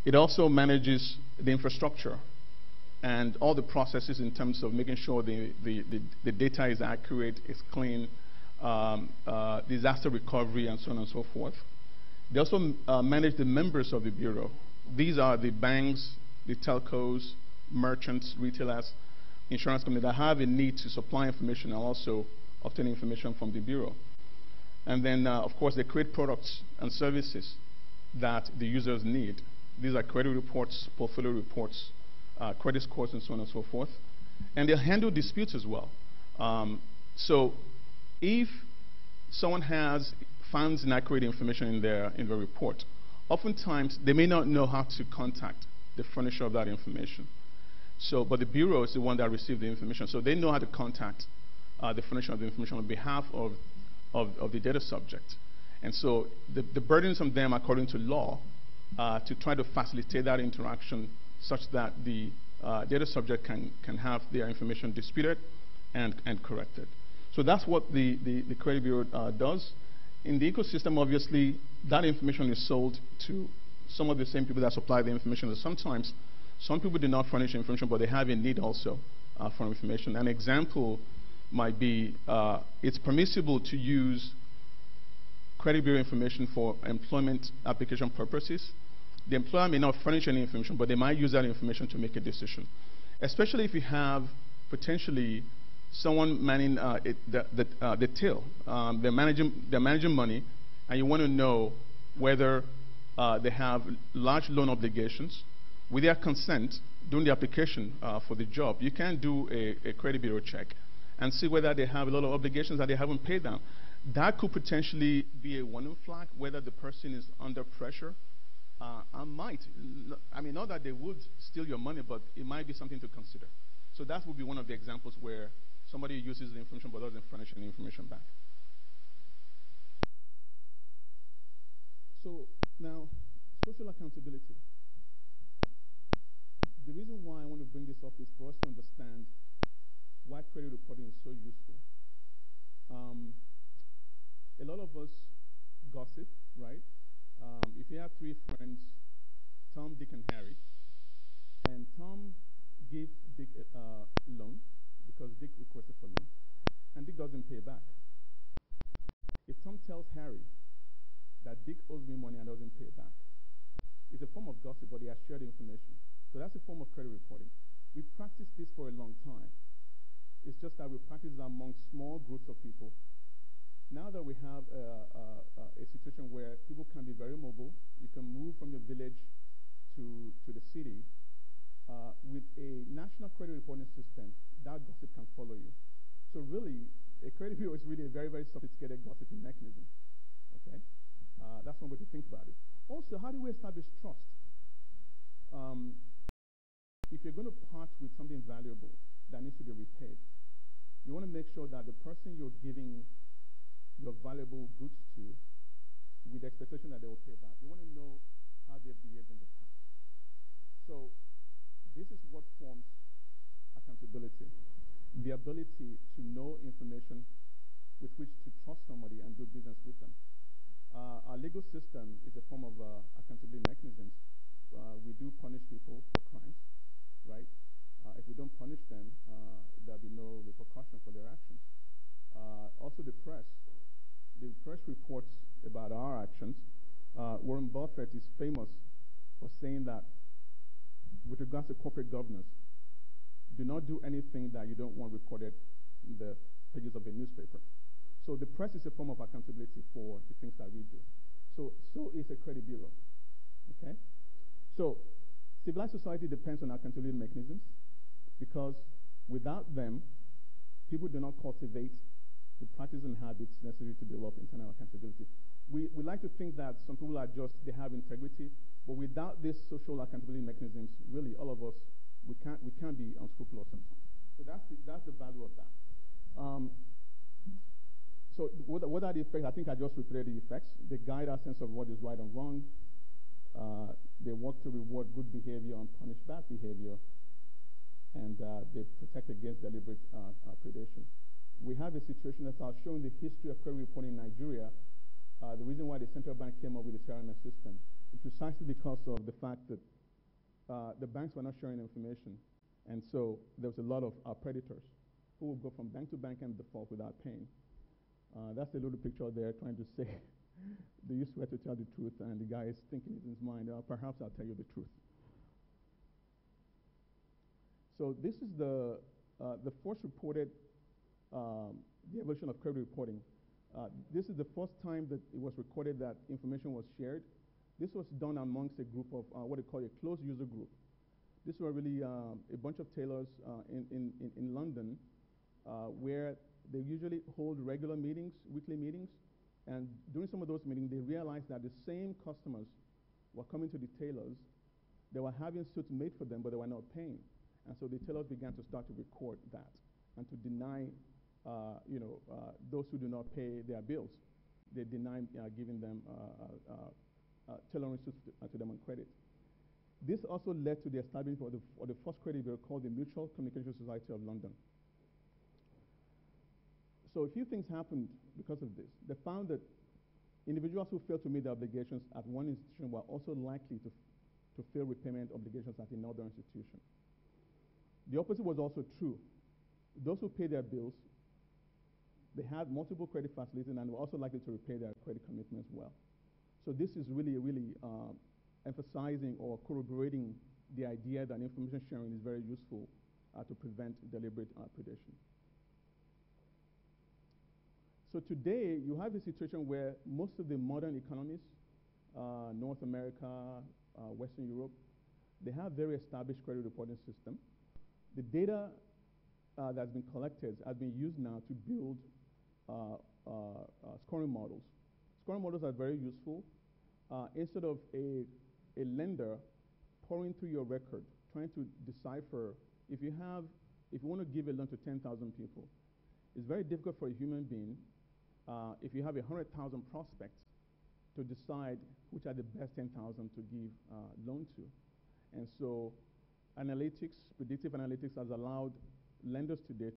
It also manages the infrastructure and all the processes in terms of making sure the data is accurate, is clean, disaster recovery, and so on and so forth. They also manage the members of the Bureau. These are the banks, the telcos, merchants, retailers, insurance companies that have a need to supply information and also obtain information from the Bureau. And then, of course, they create products and services that the users need. These are credit reports, portfolio reports, credit scores, and so on and so forth. And they handle disputes as well. So if someone finds inaccurate information in their report, oftentimes they may not know how to contact the furnisher of that information. So, but the Bureau is the one that received the information. So they know how to contact the furnisher of the information on behalf of the data subject. And so the burden is on them, according to law, to try to facilitate that interaction such that the data subject can have their information disputed and corrected. So that's what the Credit Bureau does. In the ecosystem, obviously, that information is sold to some of the same people that supply the information. Sometimes some people do not furnish information, but they have a need also for information. An example might be it's permissible to use Credit Bureau information for employment application purposes. The employer may not furnish any information, but they might use that information to make a decision. Especially if you have potentially someone manning the till. They're managing money, and you want to know whether they have large loan obligations. With their consent, during the application for the job, you can do a Credit Bureau check and see whether they have a lot of obligations that they haven't paid down. That could potentially be a warning flag, whether the person is under pressure. I mean, not that they would steal your money, but it might be something to consider. So that would be one of the examples where somebody uses the information but doesn't furnish any information back. So now, social accountability. The reason why I want to bring this up is for us to understand why credit reporting is so useful. A lot of us gossip, right? If you have three friends, Tom, Dick, and Harry, and Tom gives Dick a loan because Dick requested for loan, and Dick doesn't pay back. If Tom tells Harry that Dick owes me money and doesn't pay back, it's a form of gossip, but he has shared information. So that's a form of credit reporting. We practiced this for a long time. It's just that we practice it among small groups of people. Now that we have a situation where people can be very mobile, you can move from your village to the city, with a national credit reporting system, that gossip can follow you. So really, a credit bureau is really a very, very sophisticated gossiping mechanism. Okay? That's one way to think about it. Also, how do we establish trust? If you're going to part with something valuable that needs to be repaid, you want to make sure that the person you're giving your valuable goods to, with the expectation that they will pay back, you want to know how they've behaved in the past. So this is what forms accountability. The ability to know information with which to trust somebody and do business with them. Our legal system is a form of accountability mechanisms. We do punish people for crimes, right? If we don't punish them, there'll be no repercussion for their actions. Also the press. The press reports about our actions. Warren Buffett is famous for saying that with regards to corporate governance, do not do anything that you don't want reported in the pages of a newspaper. So the press is a form of accountability for the things that we do. So is a credit bureau. Okay? So civilized society depends on accountability mechanisms because without them, people do not cultivate the practices and habits necessary to develop internal accountability. We like to think that some people are just, they have integrity, but without these social accountability mechanisms, really all of us, we can't be unscrupulous sometimes. So that's the value of that. So what are the effects? I think I just repeated the effects. They guide our sense of what is right and wrong. They work to reward good behavior and punish bad behavior. And they protect against deliberate predation. We have a situation that I'll show in the history of credit reporting in Nigeria. The reason why the central bank came up with the CRMS system, precisely because of the fact that the banks were not sharing information. And so there was a lot of predators who would go from bank to bank and default without paying. That's a little picture there trying to say, do you swear to tell the truth? And the guy is thinking in his mind, perhaps I'll tell you the truth. So this is the first reported, the evolution of credit reporting. This is the first time that it was recorded that information was shared. This was done amongst a group of what they call a closed user group. These were really a bunch of tailors in London where they usually hold regular meetings, weekly meetings, and during some of those meetings they realized that the same customers were coming to the tailors. They were having suits made for them, but they were not paying. And so the tailors began to start to record that and to deny those who do not pay their bills. They deny giving them tailoring suits to them on credit. This also led to the establishment of the first credit bureau called the Mutual Communication Society of London. So a few things happened because of this. They found that individuals who failed to meet their obligations at one institution were also likely to fail repayment obligations at another institution. The opposite was also true. Those who paid their bills, they had multiple credit facilities and were also likely to repay their credit commitments well. So this is really emphasizing or corroborating the idea that information sharing is very useful to prevent deliberate predation. So today, you have a situation where most of the modern economies, North America, Western Europe, they have very established credit reporting system. The data that's been collected has been used now to build scoring models. Scoring models are very useful. Instead of a lender pouring through your record, trying to decipher if you want to give a loan to 10,000 people, it's very difficult for a human being if you have 100,000 prospects to decide which are the best 10,000 to give loan to. And so analytics, predictive analytics has allowed lenders today